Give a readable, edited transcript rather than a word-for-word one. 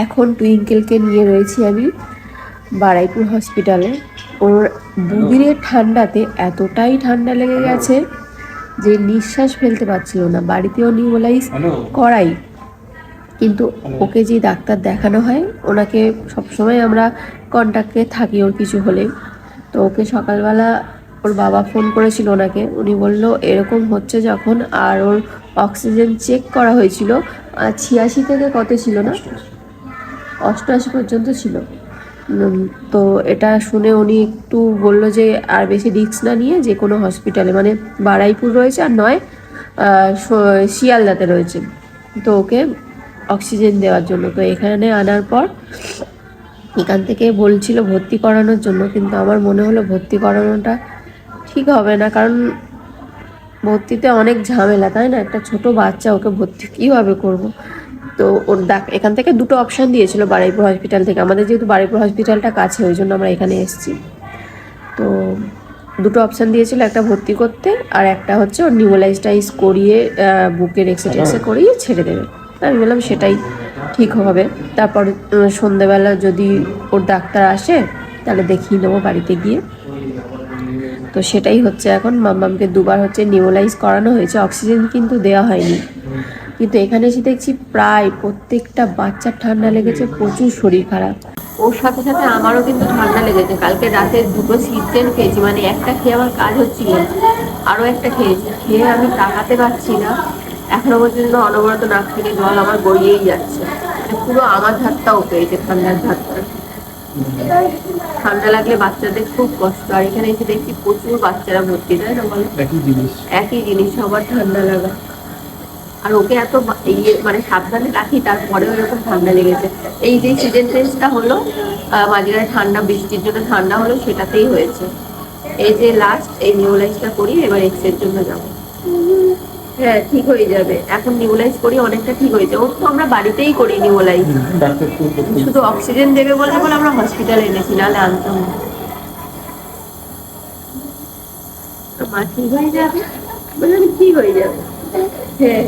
এখন টুইঙ্কেলকে নিয়ে রয়েছি আমি বারুইপুর হসপিটালে। ওর বুদিরের ঠান্ডাতে এতটাই ঠান্ডা লেগে গেছে যে নিঃশ্বাস ফেলতে পারছিল না। বাড়িতেও নিউমোলাইজ করাই, কিন্তু ওকে যে ডাক্তার দেখানো হয় ওনাকে সবসময় আমরা কন্ট্যাক্টে থাকি ওর কিছু হলে। তো ওকে সকালবেলা ওর বাবা ফোন করেছিল ওনাকে, উনি বললো এরকম হচ্ছে যখন। আর ওর অক্সিজেন চেক করা হয়েছিল 86 থেকে কত ছিল না, 88 পর্যন্ত ছিল। তো এটা শুনে উনি একটু বললো যে আর বেশি রিস্ক না নিয়ে যে কোনো হসপিটালে, মানে বারুইপুর রয়েছে আর নয় শিয়ালদাতে রয়েছে, তো ওকে অক্সিজেন দেওয়ার জন্য। তো এখানে আনার পর এখান থেকে বলছিল ভর্তি করানোর জন্য, কিন্তু আমার মনে হলো ভর্তি করানোটা ঠিক হবে না, কারণ ভর্তিতে অনেক ঝামেলা, তাই না? একটা ছোট বাচ্চা, ওকে ভর্তি কীভাবে করব? তো ওর এখান থেকে দুটো অপশান দিয়েছিল বারুইপুর হসপিটাল থেকে। আমাদের যেহেতু বারুইপুর হসপিটালটা কাছে, ওই জন্য আমরা এখানে এসেছি। তো দুটো অপশান দিয়েছিল, একটা ভর্তি করতে আর একটা হচ্ছে ওর নিউমোলাইজ করিয়ে বুকের এক্সরে করিয়ে ছেড়ে দেবে। আমি বললাম সেটাই ঠিক হবে। তারপর সন্ধেবেলা যদি ওর ডাক্তার আসে তাহলে দেখিয়ে নেবো বাড়িতে গিয়ে। তো সেটাই হচ্ছে এখন। মাম্মামকে দুবার হচ্ছে নিউমোলাইজ করানো হয়েছে, অক্সিজেন কিন্তু দেওয়া হয়নি। কিন্তু এখানে এসে দেখছি প্রায় প্রত্যেকটা বাচ্চার ঠান্ডা লেগেছে, প্রচুর শরীর খারাপ। ওর সাথে সাথে আমারও কিন্তু ঠান্ডা লেগেছে। কালকে রাতে দুটো সিট্রেন খেয়েছি, মানে একটা খেয়ে আমার কাজ হচ্ছিল, আরও একটা খেয়েছি। খেয়ে আমি তাকাতে পারছি না, এখনো পর্যন্ত অনবরত নাক থেকে জল আমার গড়িয়েই যাচ্ছে। পুরো আমার ধারটাও পেয়েছে, ঠান্ডার ধারটা। ঠান্ডা লাগলে বাচ্চাদের খুব কষ্ট। আর এখানে এসে দেখছি প্রচুর বাচ্চারা ভর্তি, তাই না বলো? একই জিনিস সবার ঠান্ডা লাগা। আর ওকে এত মানে সাবধানে রাখি, তারপরেও এরকম ঠান্ডা লেগেছে। এই যে সিজন চেঞ্জটা হলো, মাঝখানে ঠান্ডা, বৃষ্টির জন্য ঠান্ডা হলো, সেটাতেই হয়েছে। এই যে লাস্ট এই নিউমোলাইজটা করি, এবার এক্সের জন্য যাবো। হ্যাঁ, ঠিক হয়ে যাবে। এখন নিউমোলাইজ করি, অনেকটা ঠিক হয়েছে। ওর তো আমরা বাড়িতেই করি নিউমোলাইজ, শুধু অক্সিজেন দেবে বলে আমরা হসপিটালে এনেছি, নাহলে আনতাম না। মা ঠিক হয়ে যাবে, বললাম ঠিক হয়ে যাবে। হ্যাঁ,